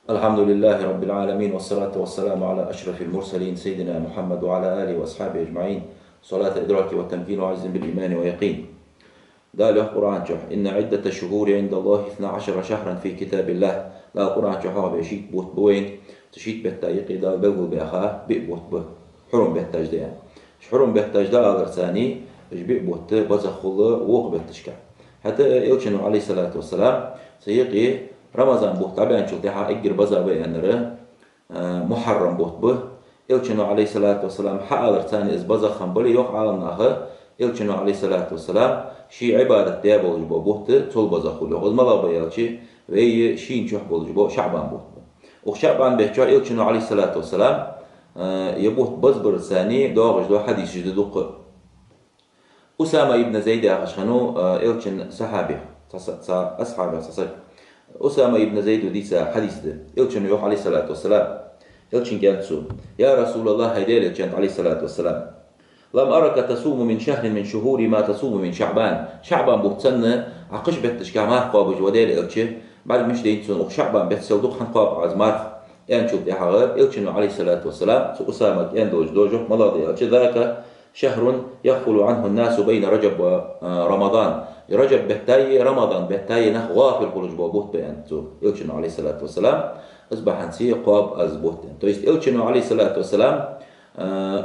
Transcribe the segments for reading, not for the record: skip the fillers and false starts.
الحمد لله رب العالمين والصلاة والسلام على أشرف المرسلين سيدنا محمد وعلى آله وأصحابه أجمعين. صلاة الإدراك والتمكين وعز بالإيمان ويقين. دال قرآن جح إن عدة الشهور عند الله 12 شهرا في كتاب الله. لا قرآن جح بيشيك بوت بوين تشيك بهتايقي دال بلغو بأخاه بيبوت به حرم بهتاج ده حرم بهتاج ده أغر ثاني بيبوت بزخل ووق بهتشكا حتى يلشنو عليه الصلاة والسلام سيقي رمضان بوت طبعا شو تيها أجر بزا بينره محرم بوت به إلشنو عليه الصلاة والسلام حاضر ثاني إز بزا خنبلي يوق عالمناه إلشنو عليه الصلاة والسلام شي عبادة ديابو جبو بوت تول بزا خلو غز ملا بيالشي وي شين شوح بول جبو شعبان بوت وشعبان بيحجو إلشنو عليه الصلاة والسلام يبوت بزبر ثاني دوغج دو حديث جددوق أسامة ابن زيد أخشنو إلشن صحابي أصحابي صحابي أسامة ابن زيد وديسا حديث ده إلشن يوح عليه الصلاة والسلام إلشن قالتسو يا رسول الله هيديل إلشن عليه الصلاة والسلام لم أرك تصوم من شهر من شهور ما تصوم من شعبان بوتسنة عقش بتش كعمار قابج وديل إلشن بعد مش دينسون وشعبان بتسودوق حنقاب عزمار يعني شوف دي حغير إلشن عليه الصلاة والسلام أسامة يندوج دوجه ملاضي إلشن ذاك شهر يغفل عنه الناس بين رجب ورمضان رجب بهتاي رمضان بهتاي نخ غافل خروج بوت بينتو إلشنو عليه الصلاة والسلام أصبح نسي قاب أزبوت تويست إلشنو عليه الصلاة والسلام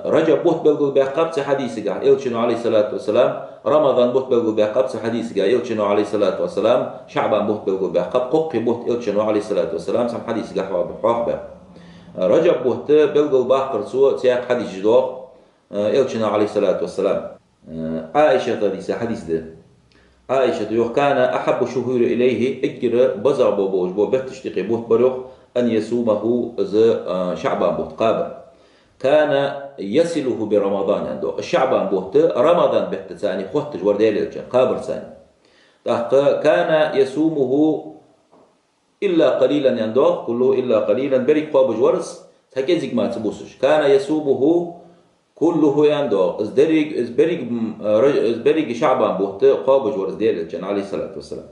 رجب بوت بلغو بقبس حديث قال إلشنو عليه الصلاة والسلام رمضان بوت بلغو بقبس حديث قال إلشنو عليه الصلاة والسلام شعبان بوت بلغو بقب قق بوت إلشنو عليه الصلاة والسلام سم حديث قال حواق رجب بوت بلغو باقر سوء سياق حديث جدوق إلشنو عليه الصلاة والسلام عائشة حديث ده عائشة يوح كان أحب الشهور إليه إجر بزع بوبوج بو بتشتقي بوت بروح أن يصومه شعبان بوت قابل كان يصله برمضان عنده الشعبان بوت رمضان بحت ثاني خوت جورديل قابل ثاني كان يصومه إلا قليلا عنده كله إلا قليلا بريك قابج ورس هكذا ما تبوسش كان يصومه كله يندو ازبريق شعبان بوت قابج ورز ديال عليه الصلاة والسلام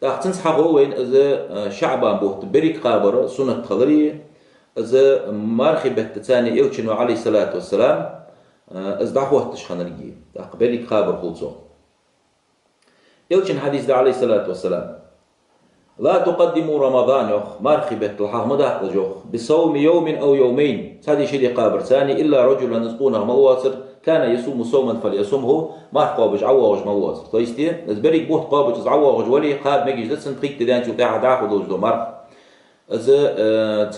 تحتنس حقو وين إذا شعبان بوت بريق قابر سنة خضري إذا مارخي بهتتاني إلشنو عليه الصلاة والسلام إذا دعوه تشخنرجي بريق قابر خلصو إلشن حديث عليه الصلاة والسلام لا تقدموا رمضان يوخ مارخي بيت الحامضة جوخ بصوم يوم أو يومين هذه شيء قابر ثاني إلا رجلا نسقونه مواصر كان يصوم صوما فليصومه ما قابج عوّج مواصر تويستي زبريك بوت قابج عوّج ولي قاب مجيش دسن تريك تدان شو تاع داخل دوج دو مارخ إذا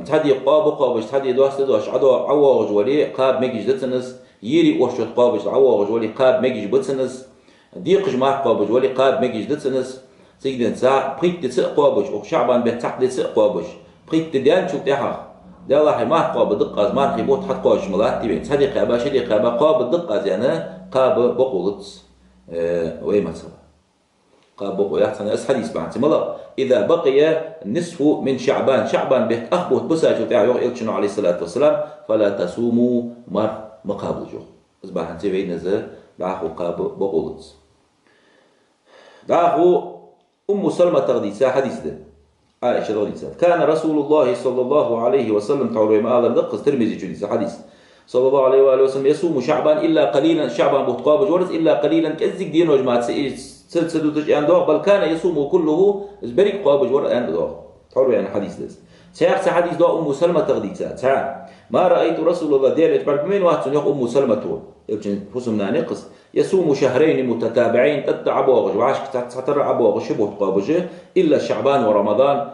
تحدي قابج تحدي دوش عدو عوّج ولي قاب مجيش دسنس يري ورشة قابج عوّج ولي قاب مجيش بتسنس ديقج ما قابج ولي قاب مجيش دسنس سيدنا ساعة بريك تسق قابش أو شعبان بتحت تسق قابش بريك تدان شو تاعها ده الله ما قاب دقة ما رخيبوت حد قاش ملات تبين صديق أبا شديق أبا قاب دقة يعني قاب بقولت وين مثلا قاب بقول يحسن حديث بعد ملا إذا بقي نصف من شعبان بيت أخبط بس شو تاعه يقول عليه الصلاة والسلام فلا تصوموا مر مقابل جو أصبح أنت بين نزل دعه قاب بقولت دعه أم سلمة تغديسة حديث ده عائشة تغديسة كان رسول الله صلى الله عليه وسلم تعالوا ما هذا النقص ترمزي جديد حديث صلى الله عليه وآله وسلم يصوم شعبان إلا قليلا شعبان بتقابج ورث إلا قليلا كزك دين وجماعة سلسلة تجي بل كان يصوم كله زبريك قابج ورث عنده تعالوا يعني حديث ده سيأخذ حديث ده أم سلمة تغديسة ما رأيت رسول الله ديالك بعد من واحد يق أم سلمة تقول يمكن حسمنا نقص يصوم شهرين متتابعين تتعبوغ وعاش تتعبوغ شبه قابجه إلا شعبان ورمضان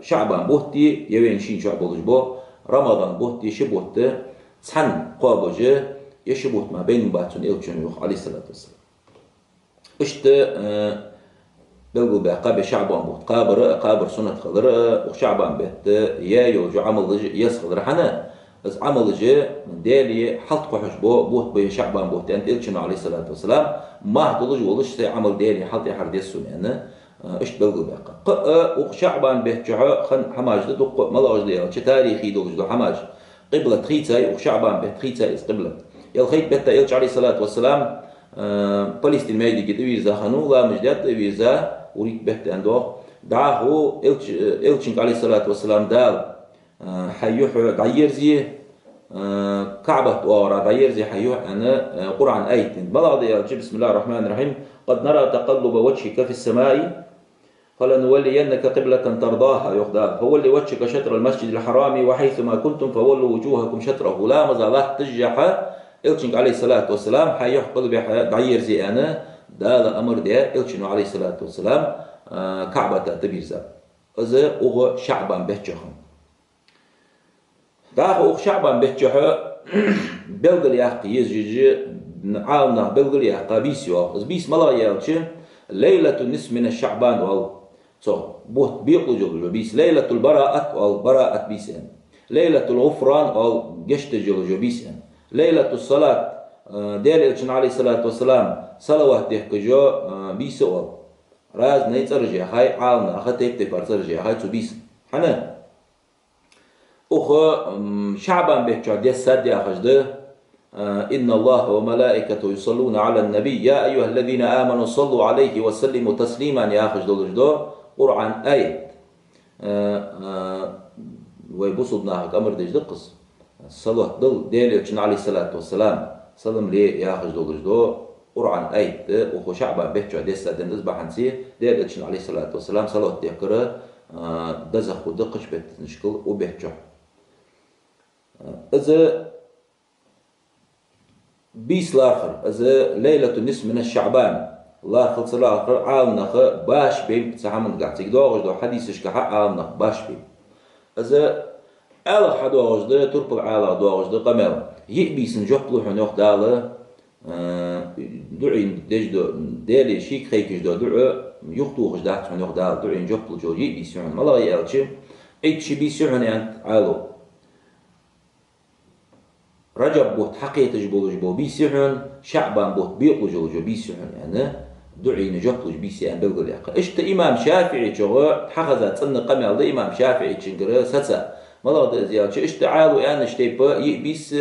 شعبان بوتي يوين شين شعبوغ بو رمضان بوتي شبوت سحن قابجه يشبوت ما بين باتون إلشن يوخ عليه الصلاة والسلام اشت بلغو بقاب شعبان بوت قابر سنة خضر وشعبان بيت يا يوجو عمل يسخضر حنا بس عمل جاء دالي حط قحش بوت بشعبان بوت أنت إلشن عليه الصلاة والسلام ما هتلج ولش عمل دالي حط يحرد يسون يعني إيش بلغو بقى وشعبان بيت جع خن حماج دق ملاج ديال شو تاريخي دولج دو حماج قبلة خيتاي وشعبان بيت خيتاي قبلة يالخيت بيت إلش عليه الصلاة والسلام فلسطين ما يدي كده ويزا خنو لا مجدات ويزا وريك بيت عنده دعاه إلشنك عليه الصلاة والسلام دال حيوح غيرزي كعبة ورا غيرزي حيوح أنا قرآن آية بلغ بسم الله الرحمن الرحيم قد نرى تقلب وجهك في السماء فلنولينك قبلة ترضاها يخدال فولي وجهك شطر المسجد الحرام وحيثما كنتم فولوا وجوهكم شطره لا مزالات تجح إلشنك عليه الصلاة والسلام حيوح قلبي غيرزي أنا دال أمر ده إلشنو عليه الصلاة والسلام كعبة تبيرزا إذا أغ شعبان بهجهم داخل أغ شعبان بهجه بلغل يحق يزجي عالنا بلغل يحق بيسيو إذ بيس ملا يالشي ليلة النصف من الشعبان وال بوت بيقلو جلجو بيس ليلة البراءة والبراءة بيسين ليلة الغفران والجشت جلجو بيسين ليلة الصلاة دير إلشن عليه الصلاة والسلام صلوات ديحكجو بيسو راز نيت أرجع هاي عالنا أخذت تفر ترجع هاي تبيس حنا أخ شعبان بيحكي دي السد يا خجده إن الله وملائكته يصلون على النبي يا أيها الذين آمنوا صلوا عليه وسلموا تسليما يا خجده الجدو قرآن آية ويبصدناها أمر ديج دقص الصلاة دل ديل عليه الصلاة والسلام سلم لي يا خجده الجدو قرآن آية وخو شعبان بيحكي دي السد نزبح نسي ديل عليه الصلاة والسلام صلاة ديكرة دزخ ودقش بتنشكل وبيحكي إذا بيس الآخر إذا ليلة النصف من الشعبان الآخر الآخر عالنخ باش بيم تسحمن قاعد تقدر دو حديثش كحق عالنخ باش بيم إذا على حدوج ده تربل على دوج ده قمر يبيس نجحلو حنوخ داله دعين دجدو دالي شيك خيكش دو دعو يخطوخش داحت حنوخ دال دعين جحلو جو يبيس يعن ملا يالشي ايتشي بيس يعن يعني عالو رجب بوت حقيقة جبول جبول بيسيحن شعبان بوت بيقلو جو بيسيحن يعني دعي نجحلو بيسيحن بلغل يقا اشت إمام شافعي جوه حخذت سن قمال ده إمام شافعي جنقر ستسا ملا ده زيادة اشت عالو يعني اشتيبا يبيس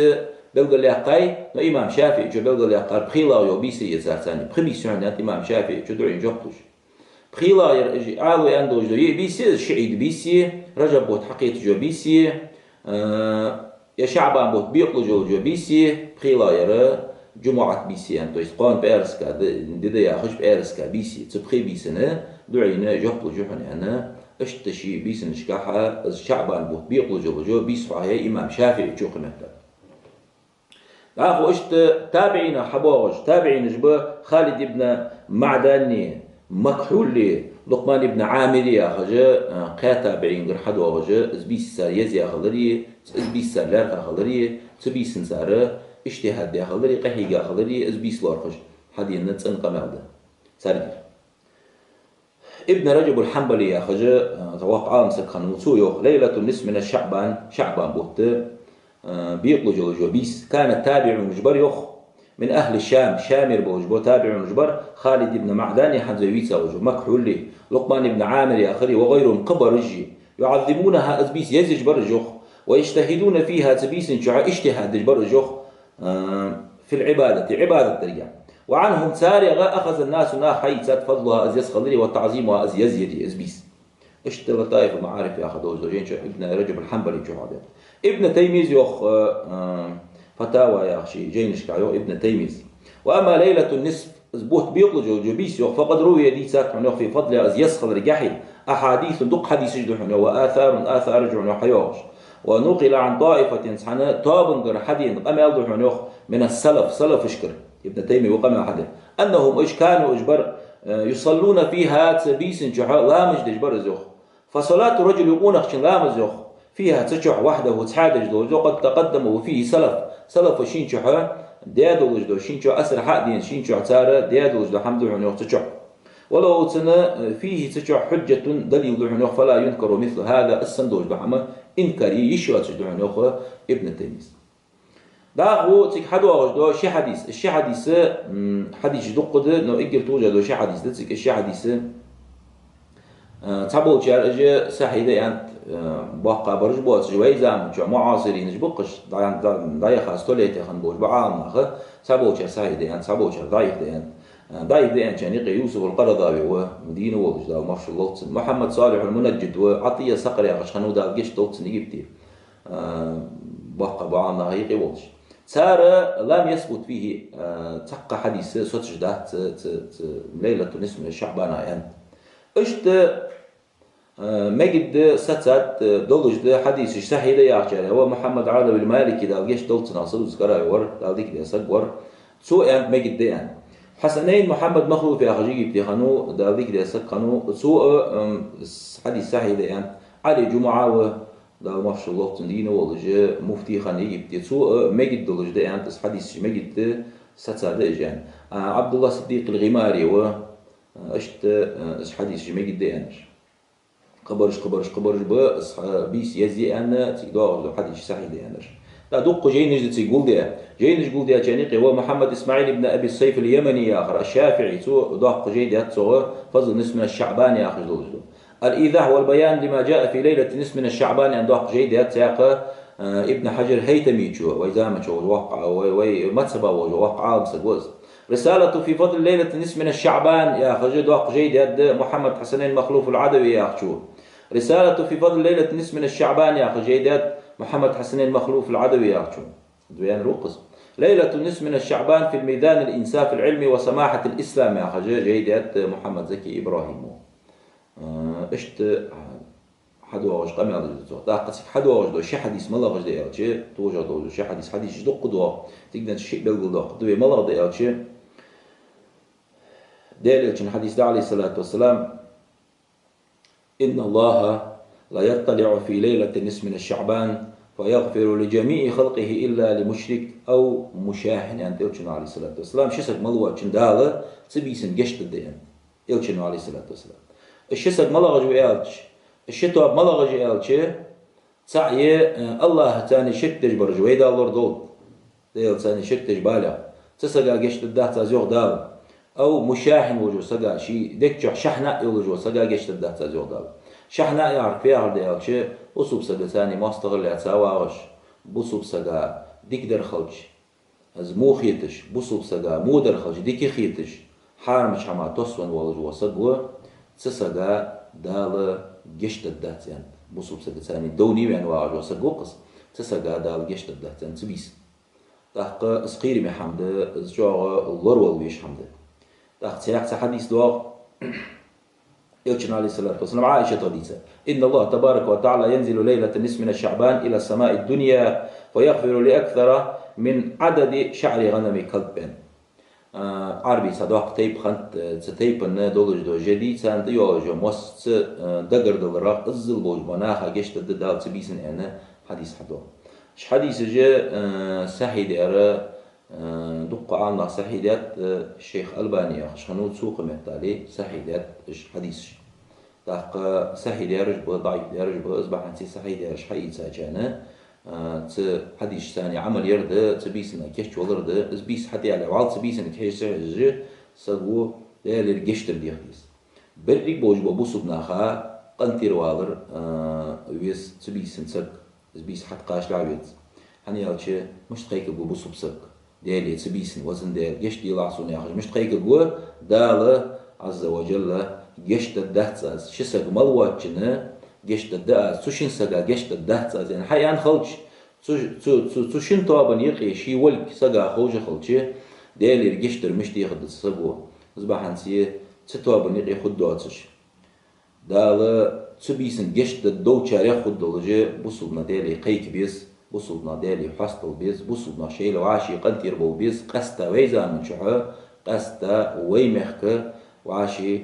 بلغل يقاي نو إمام شافعي جو بلغل يقا بخيلا يو بيسي يزارتاني بخبيسيحن يعني إمام شافعي جو دعي نجحلوش بخيلا عالو يعني جو يبيسي شعيد بيسي رجب بوت حقيقة جو بيسي يا شعبان بوت بيقلو جو بيسي بخيلا يرى جمعة بيسي يعني تو يسقون بأرسكا دي ياخش بأرسكا بيسي تبخي بيسنا دعينا جحلو جوحن يعني اشتشي بيسن شكاحة شعبان بوت بيقلو جو بيسفع هي إمام شافعي جو قمتا عافو اشت تابعين حبوج تابعين جبه خالد ابن معداني مكحولي لقمان ابن عامري يا خجا قاتا بعين غير حد وخجا زبيس سار يزي خلري زبيس سار لار خلري زبيس سار اجتهاد يا خلري قحي يا خلري زبيس لار خج حد ينتسن قمال ده سار ابن رجب الحنبلي يا خجا توقع مسكن وصو ليلة النصف من شعبان بوت بيقلو جو بيس كان التابع مجبر يخ من أهل الشام شامر بوجبو تابع مجبر خالد بن معدان حنزويتsa وجو مكحول لي لقمان بن عامر يا أخري وغيرهم قبر رجي يعظمونها أزبيس يزج برجوخ ويجتهدون فيها زبيس شعا اجتهاد برجوخ في عبادة ترجع وعنهم سارغة أخذ الناس حيثت فضلها أزيز خضري وتعظيمها أزيز يدي أزبيس اشتغل طائف المعارف ياخذوا زوجين ابن رجب الحنبلي جهاد ابن تيميز يخ فتاوى يا أخي جينش كعيو ابن تيميز وأما ليلة النصف زبوت بيطلج جبيس فقد روي دي ساك في فضل أزيز خضر جحي أحاديث دق حديث جدحن وآثار جعن حيوش ونقل عن طائفة سحنا طابن حدين قام يلدحن من السلف سلف اشكر ابن تيمي وقام حدين أنهم إيش كانوا إجبر يصلون فيها تبيس جحا لا مجد إجبر زوخ فصلاة رجل يقون أخشن لا مزوخ فيها تشح وحده وتحادج دو قد تقدم وفيه سلف شينشح ديادو وجدو شينشو أسر حادين شينشو عتارة ديادو وجدو حمد عنيوخ تشح ولو تنا فيه تشح حجة دليل عنيوخ فلا ينكر مثل هذا الصندوق دو حما إنكاري يشوى تشدو عنيوخ ابن تيميز داغو تيك حدو وجدو شي حديث الشي حديث حديث دقد نو إجر توجدو شي حديث تيك الشي حديث تابو جار اجي ساحيده يعني بقى برج بوت جوي زام جو معاصرين جبقش ضايع خاص توليت خن بوج بعام نخ تابو جار ساحيده يعني تابو جار ضايع يعني ضعيف دي شانيقي يوسف القرضاوي ومدينة وولج دا مارش اللوتسن محمد صالح المنجد وعطية صقر يا خشخنو دا الجيش لوتسن يجيبتي بقى بعضنا هيقي وولج سار لم يثبت فيه تقى حديث سوتش ده ليلة نصف من الشعبان يعني اشت مجد ستات دولج ده حديث صحيح ده يعشر هو محمد عربي المالكي ده الجيش دولت ناصر وذكره ور ده ديك ده سجور سو يعني مجد ده يعني حسنين محمد مخلوف يا خجيجي بتخانو ده ديك ده سكانو سو حديث صحيح ده يعني علي جمعة و ده ما شاء الله تندينه والله مفتي خاني يبتي سو مجد دولج ده يعني حديث مجد ستات ده يعني عبد الله صديق الغماري و اشت حديث مجد ده يعني قبرش بيس يزي أنا تقدر حديث صحيح ده أنا لا دق جينج تقول ده جينج قول ده جانيقي هو محمد إسماعيل بن أبي السيف اليمني آخر الشافعي سو دق جيد هتسوى فضل نصف من الشعبان آخر دولجو الإيضاح والبيان لما جاء في ليلة نصف من الشعبان أن دق جيد هتساق ابن حجر هيتمي شو وإزامة شو وقع ومتسبة وقع بسجوز رسالة في فضل ليلة نصف من الشعبان يا خجد دق جيد هد محمد حسنين مخلوف العدوي يا خشو رسالة في فضل ليلة نصف من الشعبان يا أخي جيدات محمد حسنين المخلوف العدوي يا أخي دويان رقص ليلة نصف من الشعبان في الميدان الإنساف العلمي وسماحة الإسلام يا أخي جيدات محمد زكي إبراهيم اشت حدو وش قام يعرض قصيك حدو وش دو شي حديث ملا وش ده شيء توجد شي حديث دق دوا تقدر شيء بلغ دوا دوي ملا ده شيء دليل حديث ده عليه الصلاة والسلام إن الله لا يطلع في ليلة نصف من الشعبان فيغفر لجميع خلقه إلا لمشرك أو مشاحن يعني تلشنو عليه الصلاة والسلام شسك ملوى شندالة سبيسن قشت الدين يلشنو عليه الصلاة والسلام الشسك ملغج ويالش الشتوى ملغج ويالش سعي الله تاني شتج برج ويدا الله دول ديل تاني شتج بالغ تسقى قشت الدهت تازيوغ دال أو مشاحن وجو سقى شيء دكتور شحناء يوجو سقى قشت الدهت تازيوغ دال شحناء يعرف يعرف ديال شيء وصوب سقى ثاني ما استغل يتساواغش بوصوب سقى ديك در خلج از مو خيتش بوصوب سقى مو در خلج ديك خيتش حارمش حما توسون والجو سقوا تسقى دال قشت الدهت يعني بوصوب سقى ثاني دوني يعني واجو سقوا قص تسقى دال قشت الدهت يعني تبيس تحق سقيري محمد زجاغ اللور والويش حمد تحق سياق حديث دواغ يلشن عليه الصلاة والسلام عائشة حديثة إن الله تبارك وتعالى ينزل ليلة النصف من الشعبان إلى السماء الدنيا ويغفر لأكثر من عدد شعر غنم كلب عربي صداق تيب خنت تيب إن دولج دو جديد سان ديوج موس دقر دلرا الزل بوج مناخ جشت الدال تبيسن أنا حديث حدو حديث جاء سحيد أرى دق عنا سحيدات الشيخ ألباني خشنود سوق محتالي سحيدات حديث دق سحيد يرج ضعيف يرج أصبح عن سحيد يرج حقيقة ساجانا حديث ثاني عمل يرد تبيسنا كيش ولرد أزبيس حتى على وعد تبيسنا كيش سعج سقو للجشتر دي حديث بريك بوج ببوسو بناخا قنتير والر ويس تبيسن سق زبيس حت قاش لعبت هني هالشي مش تخيك ببوسو بسق ديالي تبيسن وزن ديال جش دي لعصون ياخذ مش تخيك جو دال عز وجل جشت الدهتاز شسق ملواتشنا جشت الدهتاز سوشين سقا جشت الدهتاز يعني حيان خلش سوشين طابن يقي شي ولك سقا خوجة خلشي ديالي جشتر مش تياخذ السقو زباح نسيه ستوابن يقي خدواتش دال تبيسن جشت الدو شارع خدولجي بوصلنا ديالي قيك بيس بوصلنا ديالي حاستل بيس بوصلنا شيء لو عاشي قنتير بو بيس قستا ويزا من شحو قستا ويمخك وعاشي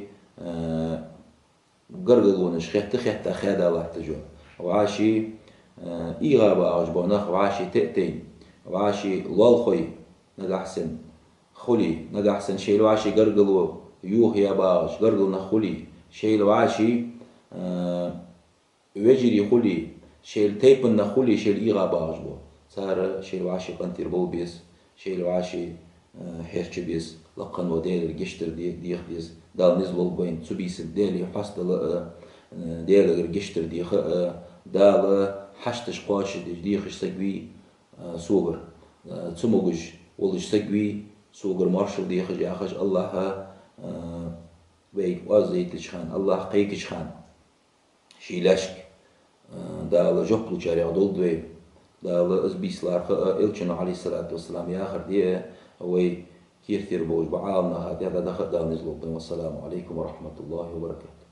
قرقلون شخيت خيت خيدا الله تجو وعاشي إيغابا عجبونخ وعاشي تأتين وعاشي لالخوي نجحسن خلي نجحسن شيء لو عاشي قرقلو يوه يا باغش قرقلو نخلي شيء لو عاشي وجري خلي شيء تيبن نخلي شيء إيغابا عجبو صار شيء لو عاشي قنتير بو بيس شيء لو عاشي هيرش بيس لقن وديل الجشتر دي خديس دال نزول بين تبيس ديلي حصل ديل الجشتر دي دال حشتش قاش دي خش سقوي صور تسموج ولش سقوي سوغر مارشل دي خج أخج الله بي وازيت لشخان الله قيك شخان شيلاشك دال جوكل جاري عدول دوي دال أزبيس لارخ إلشنا عليه الصلاة والسلام يا آخر دي وي كير ثير بوج بعالنا هذا دخل دال نزلوا. والسلام عليكم ورحمة الله وبركاته.